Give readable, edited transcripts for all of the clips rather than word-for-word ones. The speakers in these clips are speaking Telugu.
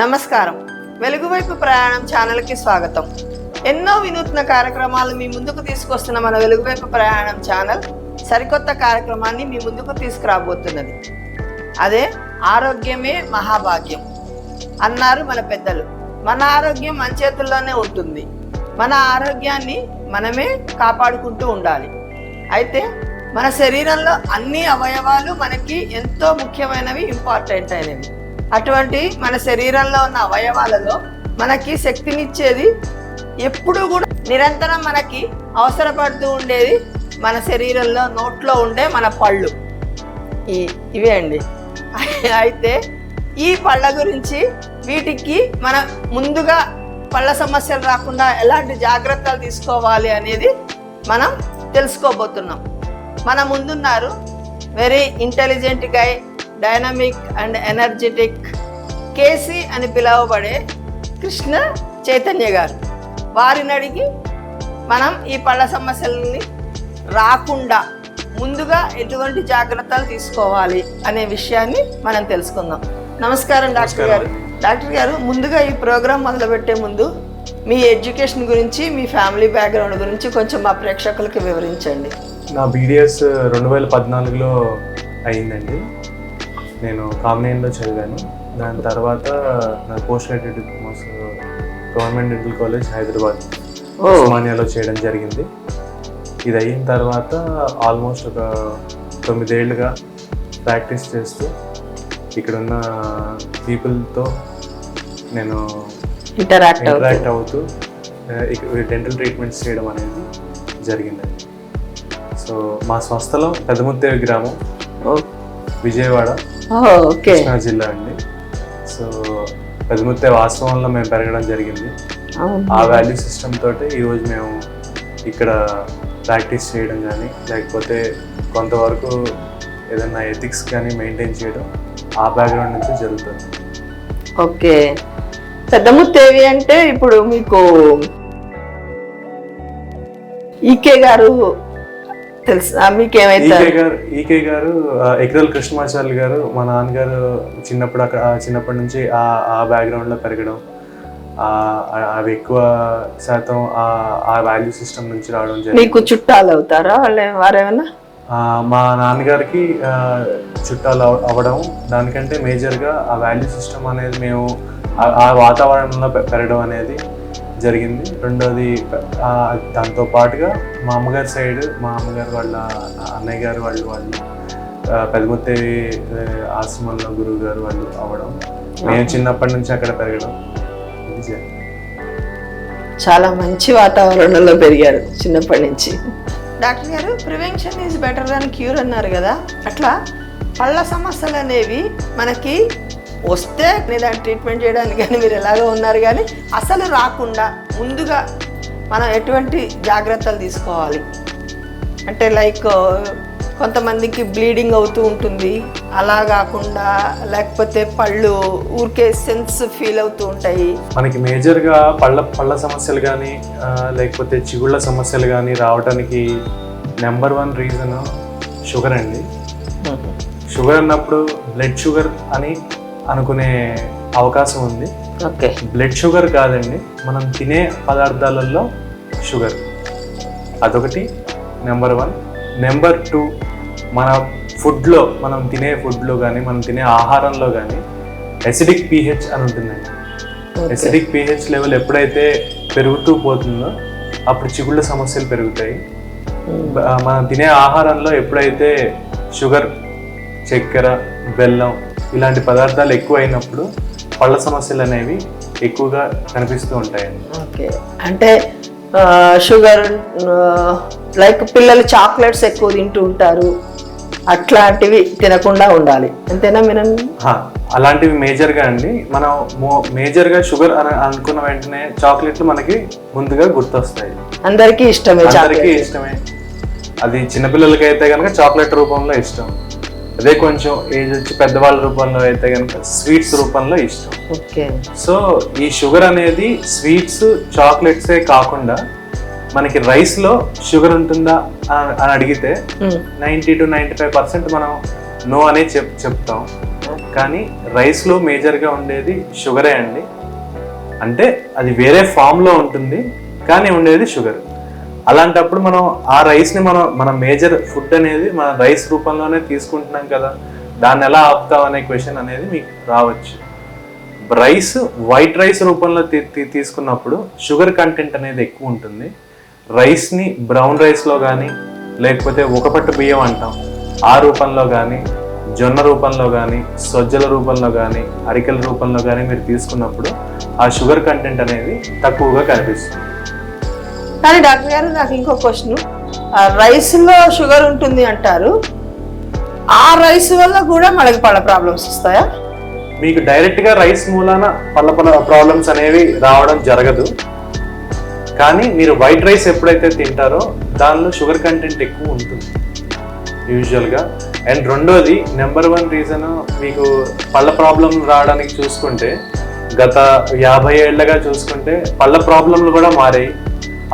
నమస్కారం. వెలుగువైపు ప్రయాణం ఛానల్కి స్వాగతం. ఎన్నో వినూత్న కార్యక్రమాలు మీ ముందుకు తీసుకొస్తున్న మన వెలుగువైపు ప్రయాణం ఛానల్ సరికొత్త కార్యక్రమాన్ని మీ ముందుకు తీసుకురాబోతున్నది. అదే ఆరోగ్యమే మహాభాగ్యం అన్నారు మన పెద్దలు. మన ఆరోగ్యం మన చేతుల్లోనే ఉంటుంది. మన ఆరోగ్యాన్ని మనమే కాపాడుకుంటూ ఉండాలి. అయితే మన శరీరంలో అన్ని అవయవాలు మనకి ఎంతో ముఖ్యమైనవి, ఇంపార్టెంట్ అయినవి. అటువంటి మన శరీరంలో ఉన్న అవయవాలలో మనకి శక్తినిచ్చేది, ఎప్పుడు కూడా నిరంతరం మనకి అవసరపడుతూ ఉండేది మన శరీరంలో నోట్లో ఉండే మన పళ్ళు ఇవే అండి. అయితే ఈ పళ్ళ గురించి, వీటికి మన ముందుగా పళ్ళ సమస్యలు రాకుండా ఎలాంటి జాగ్రత్తలు తీసుకోవాలి అనేది మనం తెలుసుకోబోతున్నాం. మన ముందున్నారు very intelligent guy, dynamic and energetic KC అని పిలువబడే కృష్ణ చైతన్య గారు. వారిని అడిగి మనం ఈ పళ్ళ సమస్యలని రాకుండా ముందుగా ఎటువంటి జాగ్రత్తలు తీసుకోవాలి అనే విషయాన్ని మనం తెలుసుకుందాం. నమస్కారం డాక్టర్ గారు. డాక్టర్ గారు, ముందుగా ఈ ప్రోగ్రాం మొదలుపెట్టే ముందు మీ ఎడ్యుకేషన్ గురించి, మీ ఫ్యామిలీ బ్యాక్గ్రౌండ్ గురించి కొంచెం మా ప్రేక్షకులకి వివరించండి. నా బీడిఎస్ 2014లో అయిందండి. నేను కామినేనిలో చదివాను. దాని తర్వాత నా post graduate diplomas government dental college Hyderabad ఉస్మానియాలో చేయడం జరిగింది. ఇది అయిన తర్వాత ఆల్మోస్ట్ ఒక 9 ఏళ్ళుగా ప్రాక్టీస్ చేస్తూ ఇక్కడున్న పీపుల్తో నేను ఇంటరాక్ట్ అవుతూ డెంటల్ ట్రీట్మెంట్స్ చేయడం అనేది జరిగిందండి. సో మా స్వస్థలం పెదముత్తేవి గ్రామం, విజయవాడ, కృష్ణా జిల్లా అండి. సో పెదముత్తేవి ఆశ్రమంలో మేము పెరగడం జరిగింది. ఆ వాల్యూ సిస్టమ్ తోటి ఈరోజు మేము ఇక్కడ ప్రాక్టీస్ చేయడం కానీ, లేకపోతే కొంతవరకు ఏదైనా ఎథిక్స్ కానీ మెయింటైన్ చేయడం ఆ బ్యాక్గ్రౌండ్ నుంచి జరుగుతుంది. ఓకే. పెద్దముత్తేవి అంటే ఇప్పుడు మీకు ఈకే గారు తెలుసా? మీకేమైతే ఈకే గారు ఎక్రల్ కృష్ణమాచార్య గారు, మా నాన్నగారు చిన్నప్పటి నుంచి ఆ బ్యాక్గ్రౌండ్ లో పెరగడం, అవి ఎక్కువ శాతం ఆ వాల్యూ సిస్టమ్ నుంచి రావడం జరిగింది. మీకు చుట్టాలు అవుతారా వారేమన్నా? మా నాన్నగారికి చుట్టాలు అవ్వడం, దానికంటే మేజర్గా ఆ వాల్యూ సిస్టమ్ అనేది మేము ఆ వాతావరణంలో పెరగడం అనేది జరిగింది. రెండోది దాంతో పాటుగా మా అమ్మగారి సైడ్, మా అమ్మగారు వాళ్ళ అన్నయ్య గారు వాళ్ళు పెదముత్తేవి ఆశ్రమంలో గురువు గారు వాళ్ళు అవ్వడం, మేము చిన్నప్పటి నుంచి అక్కడ పెరగడం. చాలా మంచి వాతావరణంలో పెరిగారు చిన్నప్పటి నుంచి. డాక్టర్ గారు, prevention is better than cure అన్నారు కదా, అట్లా పళ్ళ సమస్యలు అనేవి మనకి వస్తే దాన్ని ట్రీట్మెంట్ చేయడానికి కానీ మీరు ఎలాగో ఉన్నారు, కానీ అసలు రాకుండా ముందుగా మనం ఎటువంటి జాగ్రత్తలు తీసుకోవాలి అంటే, లైక్ కొంతమందికి బ్లీడింగ్ అవుతూ ఉంటుంది, అలా కాకుండా లేకపోతే పళ్ళు ఊరికే సెన్స్ ఫీల్ అవుతూ ఉంటాయి. మనకి మేజర్గా పళ్ళ సమస్యలు కానీ లేకపోతే చిగుళ్ళ సమస్యలు కానీ రావడానికి నెంబర్ 1 రీజన్ షుగర్ అండి. షుగర్ అన్నప్పుడు బ్లడ్ షుగర్ అని అనుకునే అవకాశం ఉంది. ఓకే. బ్లడ్ షుగర్ కాదండి, మనం తినే పదార్థాలలో షుగర్, అదొకటి నెంబర్ 1. నెంబర్ 2, మన ఫుడ్లో, మనం తినే ఫుడ్లో కానీ, మనం తినే ఆహారంలో కానీ ఎసిడిక్ pH అని ఉంటుందండి. ఎసిడిక్ pH లెవెల్ ఎప్పుడైతే పెరుగుతూ పోతుందో అప్పుడు చిగుళ్ళ సమస్యలు పెరుగుతాయి. మనం తినే ఆహారంలో ఎప్పుడైతే షుగర్, చక్కెర, బెల్లం ఇలాంటి పదార్థాలు ఎక్కువ అయినప్పుడు పళ్ళ సమస్యలు అనేవి ఎక్కువగా కనిపిస్తూ ఉంటాయండి. ఓకే. అంటే షుగర్, లైక్ పిల్లలు చాక్లెట్స్ ఎక్కువ తింటూ ఉంటారు, అట్లాంటివి తినకుండా ఉండాలి, అంతేనా? మీరు అలాంటివి మేజర్గా అండి. మనం మేజర్గా షుగర్ అని అనుకున్న వెంటనే చాక్లెట్లు మనకి ముందుగా గుర్తొస్తాయి. అందరికీ ఇష్టమే. అది చిన్నపిల్లలకి అయితే కనుక చాక్లెట్ రూపంలో ఇష్టం, అదే కొంచెం ఏజ్ వచ్చి పెద్దవాళ్ళ రూపంలో అయితే కనుక స్వీట్స్ రూపంలో ఇష్టం. సో ఈ షుగర్ అనేది స్వీట్స్, చాక్లెట్సే కాకుండా మనకి రైస్లో షుగర్ ఉంటుందా అని అడిగితే 90 to 95% మనం నో అనే చెప్తాం. కానీ రైస్లో మేజర్గా ఉండేది షుగరే అండి. అంటే అది వేరే ఫామ్లో ఉంటుంది కానీ ఉండేది షుగర్. అలాంటప్పుడు మనం ఆ రైస్ని మన మేజర్ ఫుడ్ అనేది మన రైస్ రూపంలోనే తీసుకుంటున్నాం కదా, దాన్ని ఎలా ఆపుతాం అనే క్వశ్చన్ అనేది మీకు రావచ్చు. రైస్ వైట్ రైస్ రూపంలో తీసుకున్నప్పుడు షుగర్ కంటెంట్ అనేది ఎక్కువ ఉంటుంది. రైస్ని బ్రౌన్ రైస్లో కానీ లేకపోతే ఒకపట్టు బియ్యం అంటాం ఆ రూపంలో కానీ, జొన్న రూపంలో కానీ, సజ్జల రూపంలో కానీ, అరికెల రూపంలో కానీ మీరు తీసుకున్నప్పుడు ఆ షుగర్ కంటెంట్ అనేది తక్కువగా కనిపిస్తుంది. కానీ డాక్టర్ గారు నాకు ఇంకో క్వశ్చన్, రైస్లో షుగర్ ఉంటుంది అంటారు, ఆ రైస్ వల్ల కూడా మనకి పళ్ళ ప్రాబ్లమ్స్ వస్తాయా? మీకు డైరెక్ట్గా రైస్ మూలాన పళ్ళ ప్రాబ్లమ్స్ అనేవి రావడం జరగదు. కానీ మీరు వైట్ రైస్ ఎప్పుడైతే తింటారో దానిలో షుగర్ కంటెంట్ ఎక్కువ ఉంటుంది యూజువల్గా. అండ్ రెండోది నెంబర్ 1 రీజన్ మీకు పళ్ళ ప్రాబ్లం రావడానికి చూసుకుంటే గత 50 ఏళ్ళగా చూసుకుంటే పళ్ళ ప్రాబ్లంలు కూడా మారాయి,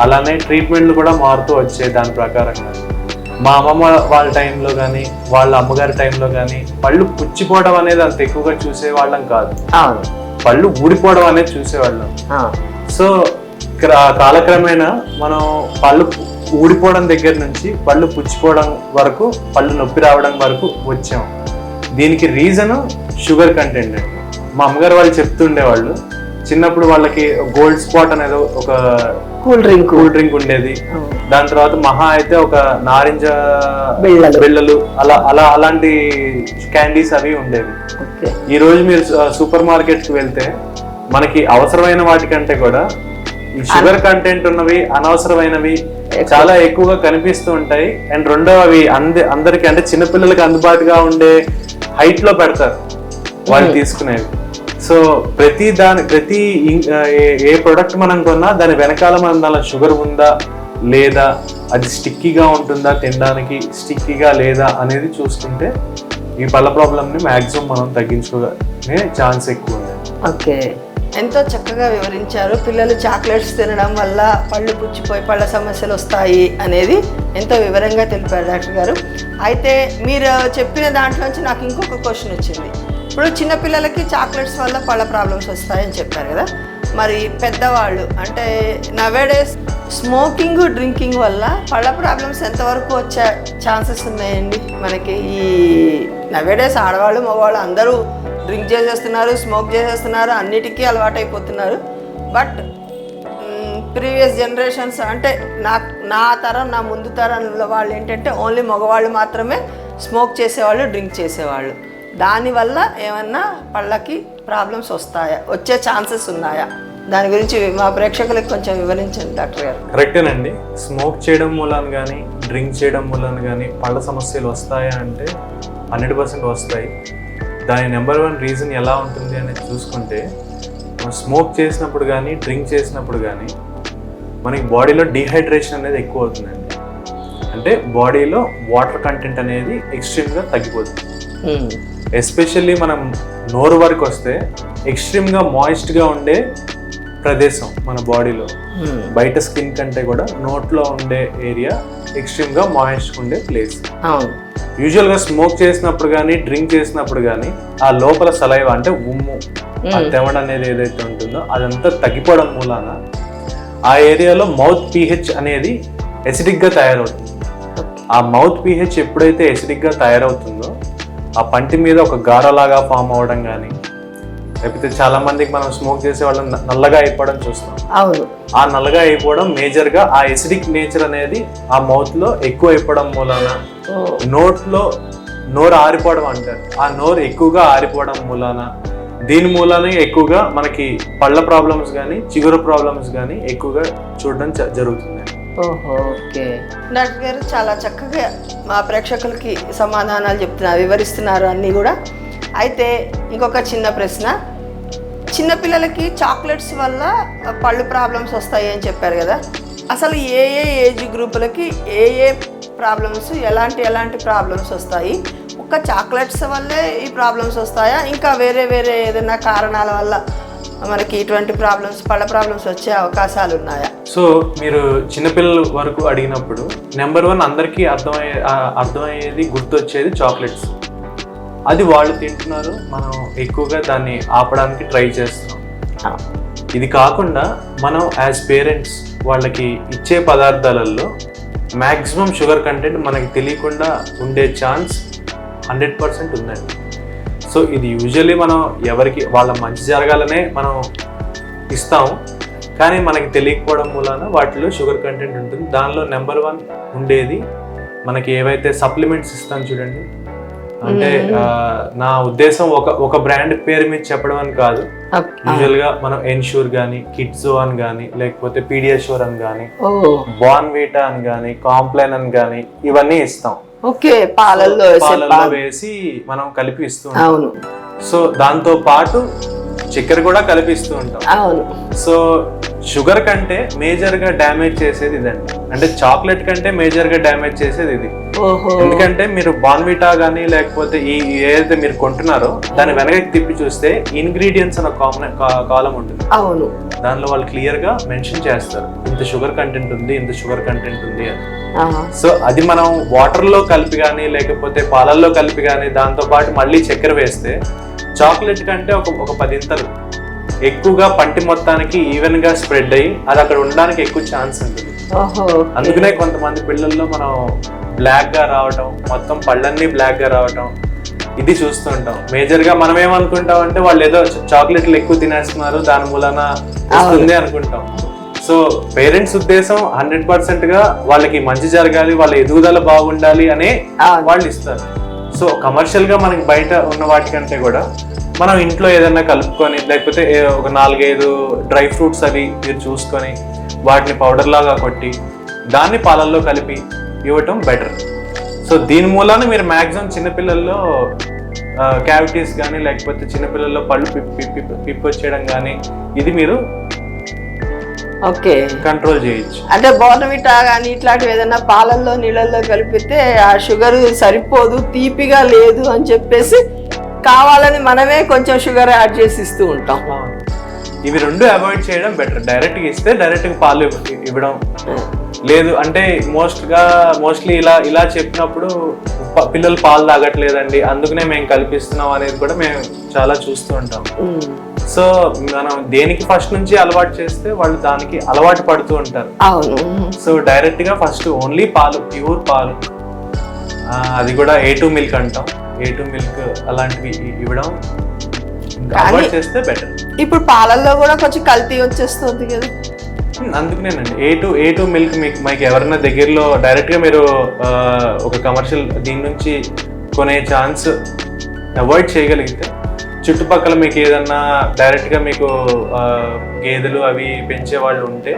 అలానే ట్రీట్మెంట్లు కూడా మారుతూ వచ్చాయి దాని ప్రకారంగా. మా అమ్మమ్మ వాళ్ళ టైంలో కానీ వాళ్ళ అమ్మగారి టైంలో కానీ పళ్ళు పుచ్చిపోవడం అనేది అంత ఎక్కువగా చూసేవాళ్ళం కాదు, పళ్ళు ఊడిపోవడం అనేది చూసేవాళ్ళం. సో కాలక్రమేణా మనం పళ్ళు ఊడిపోవడం దగ్గర నుంచి పళ్ళు పుచ్చిపోవడం వరకు, పళ్ళు నొప్పి రావడం వరకు వచ్చాం. దీనికి రీజన్ షుగర్ కంటెంట్ అండి. మా అమ్మగారు వాళ్ళు చెప్తుండేవాళ్ళు, చిన్నప్పుడు వాళ్ళకి గోల్డ్ స్పాట్ అనేది ఒక కూల్ డ్రింక్ ఉండేది, దాని తర్వాత మహా అయితే ఒక నారింజ బిళ్ళలు అలాంటి క్యాండీస్ అవి ఉండేవి. ఈ రోజు మీరు సూపర్ మార్కెట్ కి వెళ్తే మనకి అవసరమైన వాటికంటే కూడా ఈ షుగర్ కంటెంట్ ఉన్నవి, అనవసరమైనవి చాలా ఎక్కువగా కనిపిస్తూ ఉంటాయి. అండ్ రెండో అవి అందరికి అంటే చిన్నపిల్లలకి అందుబాటుగా ఉండే హైట్ లో పెడతారు వాళ్ళు తీసుకునేవి. సో ప్రతి ఏ ప్రొడక్ట్ మనం కొన్నా దాని వెనకాల మన దానిలో షుగర్ ఉందా లేదా, అది స్టిక్కీగా ఉంటుందా, తినడానికి స్టిక్కీగా లేదా అనేది చూసుకుంటే ఈ పళ్ళ ప్రాబ్లమ్ని మ్యాక్సిమం మనం తగ్గించుకునే ఛాన్స్ ఎక్కువ ఉంది. ఓకే, ఎంతో చక్కగా వివరించారు. పిల్లలు చాక్లెట్స్ తినడం వల్ల పళ్ళు పుచ్చిపోయి పళ్ళ సమస్యలు వస్తాయి అనేది ఎంతో వివరంగా తెలిపారు డాక్టర్ గారు. అయితే మీరు చెప్పిన దాంట్లోంచి నాకు ఇంకొక క్వశ్చన్ వచ్చింది. ఇప్పుడు చిన్నపిల్లలకి చాక్లెట్స్ వల్ల పళ్ళ ప్రాబ్లమ్స్ వస్తాయని చెప్పారు కదా, మరి పెద్దవాళ్ళు అంటే నవేడేస్ స్మోకింగ్ డ్రింకింగ్ వల్ల పళ్ళ ప్రాబ్లమ్స్ ఎంతవరకు వచ్చే ఛాన్సెస్ ఉన్నాయండి? మనకి ఈ నవేడేస్ ఆడవాళ్ళు మగవాళ్ళు అందరూ డ్రింక్ చేసేస్తున్నారు, స్మోక్ చేసేస్తున్నారు, అన్నిటికీ అలవాటైపోతున్నారు. బట్ ప్రీవియస్ జనరేషన్స్ అంటే నా తరం, నా ముందు తరంలో వాళ్ళు ఏంటంటే ఓన్లీ మగవాళ్ళు మాత్రమే స్మోక్ చేసేవాళ్ళు, డ్రింక్ చేసేవాళ్ళు. దానివల్ల ఏమన్నా పళ్ళకి ప్రాబ్లమ్స్ వస్తాయా, వచ్చే ఛాన్సెస్ ఉన్నాయా? దాని గురించి మా ప్రేక్షకులకు కొంచెం వివరించండి డాక్టర్ గారు. కరెక్టేనండి, స్మోక్ చేయడం మూలాన కానీ డ్రింక్ చేయడం మూలాన కానీ పళ్ళ సమస్యలు వస్తాయా అంటే 100% వస్తాయి. దాని నెంబర్ 1 రీజన్ ఎలా ఉంటుంది అనేది చూసుకుంటే, స్మోక్ చేసినప్పుడు కానీ డ్రింక్ చేసినప్పుడు కానీ మనకి బాడీలో డీహైడ్రేషన్ అనేది ఎక్కువ అవుతుందండి. అంటే బాడీలో వాటర్ కంటెంట్ అనేది ఎక్స్ట్రీమ్గా తగ్గిపోతుంది. ఎస్పెషల్లీ మనం నోరు వరకు వస్తే ఎక్స్ట్రీమ్గా మాయిస్ట్గా ఉండే ప్రదేశం మన బాడీలో, బయట స్కిన్ కంటే కూడా నోట్లో ఉండే ఏరియా ఎక్స్ట్రీమ్గా మాయిస్ట్గా ఉండే ప్లేస్. యూజువల్గా స్మోక్ చేసినప్పుడు కానీ డ్రింక్ చేసినప్పుడు కానీ ఆ లోపల సలైవ అంటే ఉమ్ము, ఆ తెవడ అనేది ఏదైతే ఉంటుందో అదంతా తగ్గిపోవడం మూలాన ఆ ఏరియాలో మౌత్ pH అనేది ఎసిడిక్గా తయారవుతుంది. ఆ మౌత్ pH ఎప్పుడైతే ఎసిడిక్గా తయారవుతుందో ఆ పంటి మీద ఒక గారలాగా ఫామ్ అవ్వడం కానీ, లేకపోతే చాలా మందికి మనం స్మోక్ చేసే వాళ్ళని నల్లగా అయిపోవడం చూస్తాం. ఆ నల్లగా అయిపోవడం మేజర్గా ఆ ఎసిడిక్ నేచర్ అనేది ఆ మౌత్లో ఎక్కువ అయిపోవడం మూలాన నోరు ఆరిపోవడం అంటారు. ఆ నోరు ఎక్కువగా ఆరిపోవడం మూలాన, దీని మూలానే ఎక్కువగా మనకి పళ్ళ ప్రాబ్లమ్స్ కానీ చిగురు ప్రాబ్లమ్స్ కానీ ఎక్కువగా చూడడం జరుగుతుంది. ఓకే డాక్టర్ గారు, చాలా చక్కగా మా ప్రేక్షకులకి సమాధానాలు చెప్తున్నారు, వివరిస్తున్నారు అన్నీ కూడా. అయితే ఇంకొక చిన్న ప్రశ్న, చిన్నపిల్లలకి చాక్లెట్స్ వల్ల పళ్ళు ప్రాబ్లమ్స్ వస్తాయి అని చెప్పారు కదా, అసలు ఏ ఏజ్ గ్రూపులకి ఏ ప్రాబ్లమ్స్, ఎలాంటి ప్రాబ్లమ్స్ వస్తాయి? ఒక్క చాక్లెట్స్ వల్లే ఈ ప్రాబ్లమ్స్ వస్తాయా, ఇంకా వేరే ఏదైనా కారణాల వల్ల మనకి ఇటువంటి ప్రాబ్లమ్స్, పళ్ళ ప్రాబ్లమ్స్ వచ్చే అవకాశాలు ఉన్నాయా? సో మీరు చిన్నపిల్లల వరకు అడిగినప్పుడు నెంబర్ 1 అందరికీ అర్థమయ్యేది గుర్తొచ్చేది చాక్లెట్స్. అది వాళ్ళు తింటున్నారు, మనం ఎక్కువగా దాన్ని ఆపడానికి ట్రై చేస్తున్నాం. ఇది కాకుండా మనం యాజ్ పేరెంట్స్ వాళ్ళకి ఇచ్చే పదార్థాలలో మ్యాక్సిమం షుగర్ కంటెంట్ మనకి తెలియకుండా ఉండే ఛాన్స్ 100% ఉందండి. సో ఇది యూజువల్లీ మనం ఎవరికి వాళ్ళ మంచి జరగాలనే మనం ఇస్తాము, కానీ మనకి తెలియకపోవడం మూలాన వాటిలో షుగర్ కంటెంట్ ఉంటుంది. దానిలో నెంబర్ 1 ఉండేది మనకి ఏవైతే సప్లిమెంట్స్ ఇస్తాం చూడండి, అంటే నా ఉద్దేశం ఒక బ్రాండ్ పేరు మీద చెప్పడం అని కాదు. యూజువల్గా మనం ఎన్ష్యూర్ కానీ, కిడ్జో అని కానీ, లేకపోతే పీడియాష్యూర్ అని కానీ, బార్న్విటా అని కానీ, కాంప్లైన్ అని కానీ ఇవన్నీ ఇస్తాం. పాలల్లో వేసి మనం కలిపి ఇస్తూ ఉంటాం. సో దాంతో పాటు చక్కెర కూడా కలిపిస్తూ ఉంటాం. సో షుగర్ కంటే మేజర్ గా డ్యామేజ్ చేసేది ఇదండి, అంటే చాక్లెట్ కంటే మేజర్ గా డ్యామేజ్ చేసేది ఇది. ఎందుకంటే మీరు బార్న్విటా గానీ లేకపోతే ఏదైతే మీరు కొంటున్నారో దాని వెనకకి తిప్పి చూస్తే ఇంగ్రీడియంట్స్ అనే కాలం ఉంటుంది. దానిలో వాళ్ళు క్లియర్ గా మెన్షన్ చేస్తారు ఇంత షుగర్ కంటెంట్ ఉంది, ఇంత షుగర్ కంటెంట్ ఉంది అని. సో అది మనం వాటర్ లో కలిపి కానీ లేకపోతే పాలల్లో కలిపి కానీ దాంతో పాటు మళ్ళీ చక్కెర వేస్తే చాక్లెట్ కంటే ఒక 10 ఇంతలు ఎక్కువగా పంటి మొత్తానికి ఈవెన్ గా స్ప్రెడ్ అయ్యి అది అక్కడ ఉండడానికి ఎక్కువ ఛాన్స్ ఉంటుంది. అందుకనే కొంతమంది పిల్లల్లో మనం బ్లాక్ గా రావటం, మొత్తం పళ్ళన్నీ బ్లాక్ గా రావటం ఇది చూస్తుంటాం. మేజర్ గా మనం ఏమనుకుంటాం అంటే వాళ్ళు ఏదో చాక్లెట్లు ఎక్కువ తినేస్తున్నారు దాని మూలన వస్తుంది అనుకుంటాం. సో పేరెంట్స్ ఉద్దేశం 100% గా వాళ్ళకి మంచి జరగాలి, వాళ్ళ ఎదుగుదల బాగుండాలి అనే వాళ్ళు ఇస్తారు. సో కమర్షియల్ గా మనకి బయట ఉన్న వాటికంటే కూడా మనం ఇంట్లో ఏదైనా కలుపుకొని లేకపోతే ఒక 4-5 డ్రై ఫ్రూట్స్ అవి మీరు చూసుకొని వాటిని పౌడర్ లాగా కొట్టి దాన్ని పాలల్లో కలిపి ఇవ్వటం బెటర్. సో దీని మూలాన మీరు మ్యాక్సిమం చిన్నపిల్లల్లో క్యావిటీస్ కానీ లేకపోతే చిన్నపిల్లల్లో పళ్ళు పిప్పి వచ్చేయడం కానీ ఇది మీరు కంట్రోల్ చేయొచ్చు. అంటే బోర్న్విటా కానీ ఇట్లాంటివి ఏదైనా పాలల్లో నీళ్ళల్లో కలిపితే ఆ షుగర్ సరిపోదు, తీపిగా లేదు అని చెప్పేసి కావాలని మనమే కొంచెం షుగర్ యాడ్ చేసి ఇస్తూ ఉంటాం. ఇవి రెండు అవాయిడ్ చేయడం బెటర్. డైరెక్ట్గా ఇస్తే డైరెక్ట్గా పాలు ఇవ్వడం లేదు అంటే మోస్ట్లీ ఇలా చెప్పినప్పుడు పిల్లలు పాలు తాగట్లేదండి అందుకనే మేము కల్పిస్తున్నాం అనేది కూడా మేము చాలా చూస్తూ ఉంటాం. సో మనం దేనికి ఫస్ట్ నుంచి అలవాటు చేస్తే వాళ్ళు దానికి అలవాటు పడుతూ ఉంటారు. సో డైరెక్ట్ గా ఫస్ట్ ఓన్లీ పాలు, ప్యూర్ పాలు, అది కూడా A2 మిల్క్ అంటాం, A2 మిల్క్ అలాంటివి ఇవ్వడం అలవాటు చేస్తే బెటర్. ఇప్పుడు పాలల్లో కూడా కొంచెం కల్తీ వచ్చేస్తుంది కదా, అందుకనేనండి A2 మిల్క్ మీకు ఎవరైనా దగ్గరలో డైరెక్ట్ గా మీరు ఒక కమర్షియల్ దీని నుంచి కొనే ఛాన్స్ అవాయిడ్ చేయగలిగితే చుట్టుపక్కల మీకు ఏదన్నా డైరెక్ట్ గా మీకు గేదెలు అవి పెంచే వాళ్ళు ఉంటే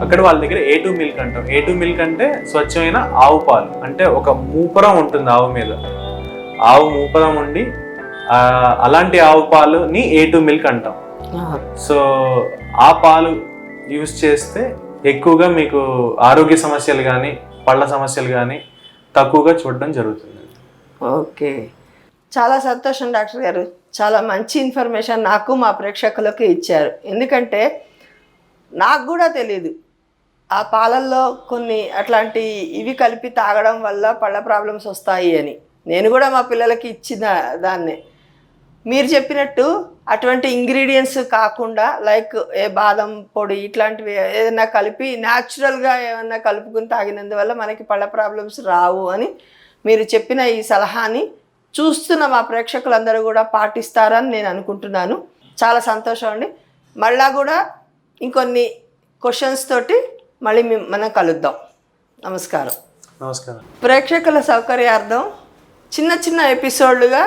అక్కడ వాళ్ళ దగ్గర A2 మిల్క్ అంటాం. A2 మిల్క్ అంటే స్వచ్ఛమైన ఆవు పాలు, అంటే ఒక మూపురం ఉంటుంది ఆవు మీద, ఆవు మూపురం ఉండి అలాంటి ఆవు పాలుని A2 మిల్క్ అంటాం. సో ఆ పాలు యూజ్ చేస్తే ఎక్కువగా మీకు ఆరోగ్య సమస్యలు కానీ పళ్ళ సమస్యలు కానీ తక్కువగా చూడడం జరుగుతుంది. ఓకే, చాలా సంతోషం డాక్టర్ గారు, చాలా మంచి ఇన్ఫర్మేషన్ నాకు మా ప్రేక్షకులకు ఇచ్చారు. ఎందుకంటే నాకు కూడా తెలియదు ఆ పాలల్లో కొన్ని అట్లాంటి ఇవి కలిపి తాగడం వల్ల పళ్ళ ప్రాబ్లమ్స్ వస్తాయి అని. నేను కూడా మా పిల్లలకి ఇచ్చిన దాన్నే మీరు చెప్పినట్టు అటువంటి ఇంగ్రీడియంట్స్ కాకుండా లైక్ ఏ బాదం పొడి ఇట్లాంటివి ఏదైనా కలిపి న్యాచురల్గా ఏమన్నా కలుపుకుని తాగినందువల్ల మనకి పళ్ళ ప్రాబ్లమ్స్ రావు అని మీరు చెప్పిన ఈ సలహాని చూస్తున్న మా ప్రేక్షకులందరూ కూడా పాటిస్తారని నేను అనుకుంటున్నాను. చాలా సంతోషం అండి. మళ్ళా కూడా ఇంకొన్ని క్వశ్చన్స్ తోటి మళ్ళీ మనం కలుద్దాం. నమస్కారం. నమస్కారం. ప్రేక్షకుల సౌకర్యార్థం చిన్న చిన్న ఎపిసోడ్లుగా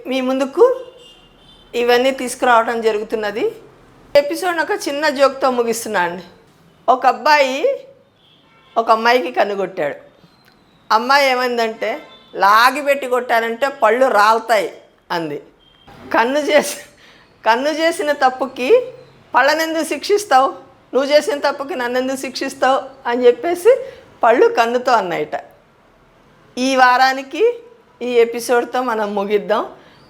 మీ ముందుకు ఇవన్నీ తీసుకురావడం జరుగుతున్నది. ఎపిసోడ్ ఒక చిన్న జోక్తో ముగిస్తున్నా అండి. ఒక అబ్బాయి ఒక అమ్మాయికి కన్నుగొట్టాడు. అమ్మాయి ఏమైందంటే లాగి పెట్టి కొట్టానంటే పళ్ళు రాలుతాయి అంది. కన్ను చేసిన తప్పుకి పళ్ళనెందుకు శిక్షిస్తావు, నువ్వు చేసిన తప్పుకి నన్నెందుకు శిక్షిస్తావు అని చెప్పేసి పళ్ళు కన్నుతో అన్నాయట. ఈ వారానికి ఈ ఎపిసోడ్తో మనం ముగిద్దాం.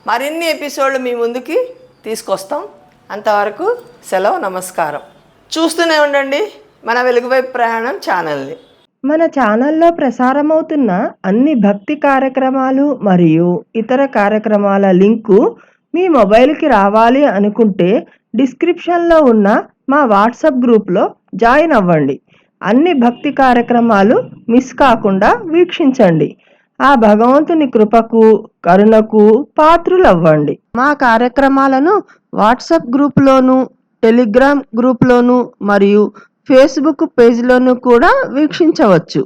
మరిన్ని ఎపిసోడ్లు మీ ముందుకి తీసుకొస్తాం. అంతవరకు సెలవు, నమస్కారం. చూస్తూనే ఉండండి మన వెలుగువైపు ప్రయాణం ఛానల్ని. మన ఛానల్లో ప్రసారమవుతున్న అన్ని భక్తి కార్యక్రమాలు మరియు ఇతర కార్యక్రమాల లింకు మీ మొబైల్కి రావాలి అనుకుంటే డిస్క్రిప్షన్లో ఉన్న మా వాట్సాప్ గ్రూప్లో జాయిన్ అవ్వండి. అన్ని భక్తి కార్యక్రమాలు మిస్ కాకుండా వీక్షించండి. ఆ భగవంతుని కృపకు కరుణకు పాత్రులవ్వండి. మా కార్యక్రమాలను వాట్సాప్ గ్రూప్లోను, టెలిగ్రామ్ గ్రూప్లోను మరియు ఫేస్బుక్ పేజ్లోను కూడా వీక్షించవచ్చు.